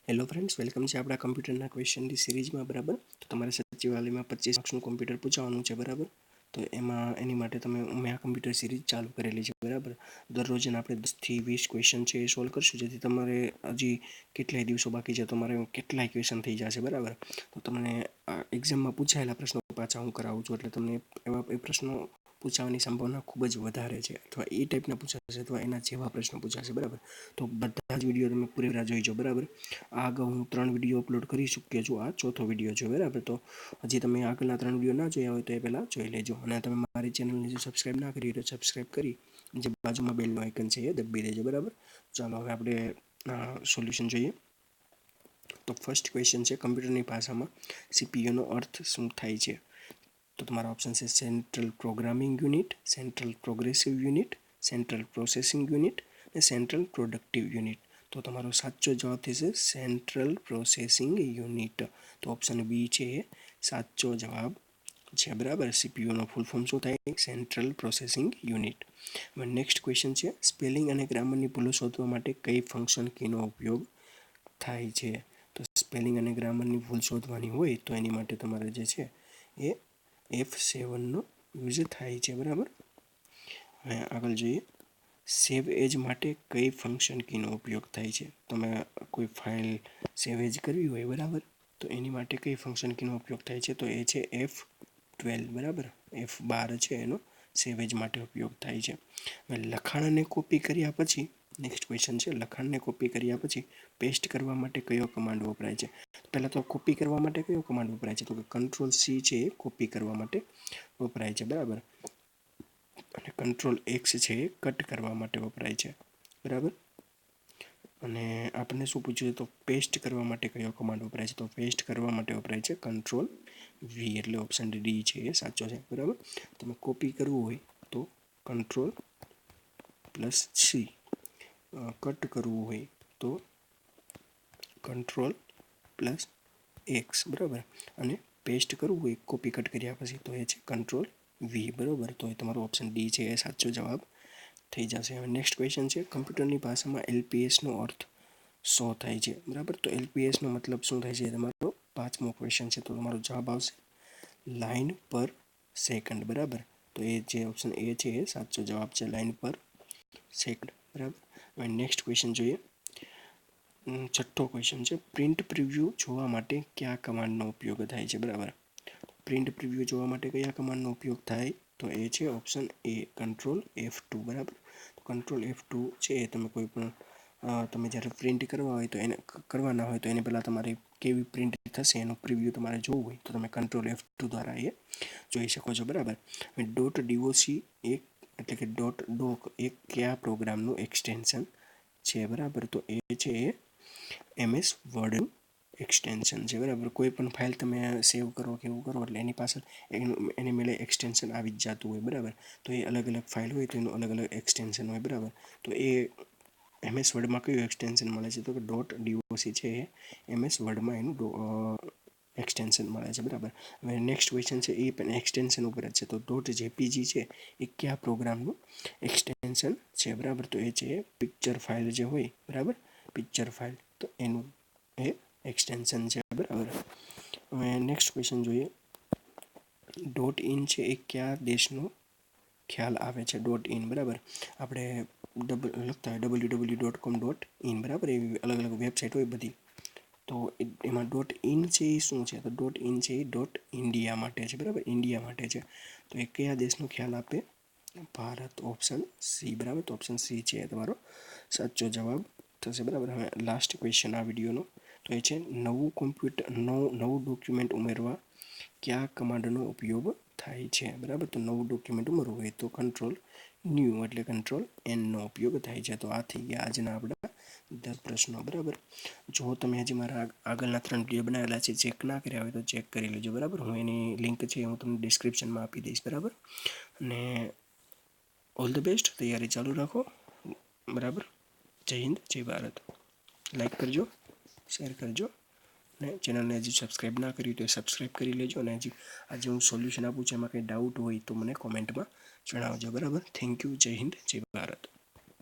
Hello friends, welcome છે આપણા કમ્પ્યુટરના ક્વેશ્ચનની સિરીઝમાં. બરાબર, તો તમારે સચિવાલયમાં 25 માર્ક્સનું કમ્પ્યુટર પૂછવાનું છે. બરાબર, તો એની માટે મેં આ કમ્પ્યુટર સિરીઝ ચાલુ કરેલી છે. બરાબર, દરરોજ આપણે 10 થી 20 ક્વેશ્ચન છે એ સોલ્વ કરશું, જેથી તમારે હજી કેટલાય દિવસો બાકી છે, તમારે કેટલાય ક્વેશ્ચન થઈ જશે. બરાબર, તો તમને એક્ઝામમાં પૂછાયેલા પ્રશ્નો પાછા હું કરાવું છું, એટલે તમને એવા પ્રશ્નો પૂછવાની સંભાવના ખૂબ જ વધારે છે, અથવા એ ટાઈપના પૂછાશે અથવા એના જેવા પ્રશ્નો પૂછાશે. બરાબર, તો બધા જ વિડીયો તમે પૂરેપૂરા જોઈજો. બરાબર, આગળ હું 3 વિડીયો અપલોડ કરી ચૂક્યો છું, આ ચોથો વિડીયો છે. બરાબર, તો હજી તમે આગળના 3 વિડીયો ના જોયા હોય તો એ પહેલાં જોઈ લેજો, અને તમે મારી ચેનલને જો સબસ્ક્રાઈબ ના કરી તો સબસ્ક્રાઈબ કરી જે બાજુમાં બેલનો આઇકન છે એ દબાવી દેજો. બરાબર, ચાલો હવે આપણે સોલ્યુશન જોઈએ. તો ફર્સ્ટ ક્વેશ્ચન છે, કમ્પ્યુટરની ભાષામાં સીપીયુનો અર્થ શું થાય છે? તો તમારા ઓપ્શન છે central programming unit, central progressive unit, central processing unit અને સેન્ટ્રલ પ્રોડક્ટિવ યુનિટ. તો તમારો સાચો જવાબ થશે સેન્ટ્રલ પ્રોસેસિંગ યુનિટ. તો ઓપ્શન બી છે એ સાચો જવાબ છે. બરાબર, સીપીયુનો ફૂલ ફોર્મ શું થાય? Central processing unit. હવે નેક્સ્ટ ક્વેશ્ચન છે, સ્પેલિંગ અને ગ્રામરની ભૂલો શોધવા માટે કઈ ફંક્શન કીનો ઉપયોગ થાય છે? તો સ્પેલિંગ અને ગ્રામરની ભૂલ શોધવાની હોય તો એની માટે તમારે જે છે એ F7નો યુઝ થાય છે. બરાબર, હવે આગળ જોઈએ, સેવ એજ માટે કઈ ફંક્શન કીનો ઉપયોગ થાય છે? તમે કોઈ ફાઇલ સેવ એજ કરવી હોય, બરાબર, તો એની માટે કઈ ફંક્શન કીનો ઉપયોગ થાય છે? તો એ છે F12. બરાબર, F12 છે એનો સેવ એજ માટે ઉપયોગ થાય છે. હવે લખાણને કોપી કર્યા પછી, નેક્સ્ટ ક્વેશ્ચન છે, લખાણને કોપી કર્યા પછી પેસ્ટ કરવા માટે કયો કમાન્ડ વપરાય છે? પહેલાં તો કોપી કરવા માટે કયો કમાન્ડ વપરાય છે? તો કે Ctrl+C છે એ કોપી કરવા માટે વપરાય છે. બરાબર, અને Ctrl+X છે એ કટ કરવા માટે વપરાય છે. બરાબર, અને આપણને શું પૂછ્યું? તો પેસ્ટ કરવા માટે કયો કમાન્ડ વપરાય છે? તો પેસ્ટ કરવા માટે વપરાય છે Ctrl+V, એટલે ઓપ્શન ડી છે એ સાચો છે. બરાબર, તમે કોપી કરવું હોય તો Ctrl+C, કટ કરવું હોય તો Ctrl+X. બરાબર, અને પેસ્ટ કરવું હોય કોપી કટ કર્યા પછી તો એ છે Ctrl+V. બરાબર, તો એ તમારો ઓપ્શન ડી છે એ સાચો જવાબ થઈ જશે. હવે નેક્સ્ટ ક્વેશ્ચન છે, કમ્પ્યુટરની ભાષામાં LPSનો અર્થ શું થાય છે? બરાબર, તો LPSનો મતલબ શું થાય છે? તમારો 5મો ક્વેશ્ચન છે, તો તમારો જવાબ આવશે લાઇન પર સેકન્ડ. બરાબર, તો એ જે ઓપ્શન એ છે એ સાચો જવાબ છે, લાઇન પર સેકન્ડ. બરાબર, હવે નેક્સ્ટ ક્વેશ્ચન જોઈએ. છઠ્ઠો ક્વેશ્ચન છે, પ્રિન્ટ પ્રિવ્યૂ જોવા માટે કયા કમાન્ડનો ઉપયોગ થાય છે? બરાબર, પ્રિન્ટ પ્રિવ્યૂ જોવા માટે કયા કમાન્ડનો ઉપયોગ થાય? તો એ છે ઓપ્શન એ Ctrl+F2. બરાબર, તો Ctrl+F2 છે એ તમે કોઈ પણ તમે જ્યારે પ્રિન્ટ કરવાના હોય તો એને પહેલાં તમારે કેવી પ્રિન્ટ થશે એનું પ્રિવ્યૂ તમારે જોવું હોય તો તમે Ctrl+F2 દ્વારા એ જોઈ શકો છો. બરાબર, .doc એટલે કે .doc એ કયા પ્રોગ્રામનું એક્સટેન્શન છે? બરાબર, તો એ છે MS વર્ડનું એક્સટેન્શન છે. બરાબર, કોઈ પણ ફાઇલ તમે સેવ કરો કે એવું કરો એટલે એની પાછળ એની મેળે એક્સટેન્શન આવી જ જતું હોય. બરાબર, તો એ અલગ અલગ ફાઇલ હોય તો એનું અલગ અલગ એક્સટેન્શન હોય. બરાબર, તો એ MS વર્ડમાં કયું એક્સટેન્શન મળે છે? તો કે .doc છે એ MS વર્ડમાં એનું એક્સટેન્શન મળે છે. બરાબર, હવે નેક્સ્ટ ક્વેશ્ચન છે એ પણ એક્સટેન્શન ઉપર જ છે, તો .jpg છે એ કયા પ્રોગ્રામનું એક્સટેન્શન છે? બરાબર, તો એ છે પિક્ચર ફાઇલ જે હોય, બરાબર, પિક્ચર ફાઇલ, તો એનું એ એક્સટેન્શન છે. બરાબર, હવે નેક્સ્ટ ક્વેશ્ચન જોઈએ. .in છે એ કયા દેશનો ખ્યાલ આવે છે? .in. બરાબર, આપણે લખતા હોય www.com.in. બરાબર, એવી અલગ અલગ વેબસાઇટ હોય બધી, તો એમાં .in છે એ શું છે? તો .in છે એ ઇન્ડિયા માટે છે. બરાબર, ઇન્ડિયા માટે છે, તો એ કયા દેશનો ખ્યાલ આપે? Bharat, option C. બરાબર, તો ઓપ્શન સી છે એ તમારો સાચો જવાબ થશે. બરાબર, હવે લાસ્ટ ક્વેશ્ચન આ વિડીયોનો, તો એ છે નવું ડોક્યુમેન્ટ ઉમેરવા કયા કમાન્ડનો ઉપયોગ થાય છે? બરાબર, તો નવું ડોક્યુમેન્ટ ઉમેરવું હોય તો Ctrl+New એટલે Ctrl+N નો ઉપયોગ થાય છે. તો આ થઈ ગયા આજના આપણા 10 પ્રશ્નો. બરાબર, જો તમે હજી મારા આગળના 3 વિડીયો બનાવેલા છે ચેક ના કર્યા હોય તો ચેક કરી લેજો. બરાબર, હું એની લિંક છે હું તમને ડિસ્ક્રિપ્શનમાં આપી દઈશ. બરાબર, અને ઓલ ધ બેસ્ટ, તૈયારી ચાલુ રાખો. બરાબર, જય હિન્દ, જય ભારત. લાઈક કરજો, શેર કરજો, અને ચેનલને હજી સબસ્ક્રાઈબ ના કરી તો સબસ્ક્રાઈબ કરી લેજો. અને હજી આજે હું સોલ્યુશન આપું છું એમાં કંઈ ડાઉટ હોય તો મને કોમેન્ટમાં જણાવજો. બરાબર, થેન્ક યુ, જય હિન્દ, જય ભારત.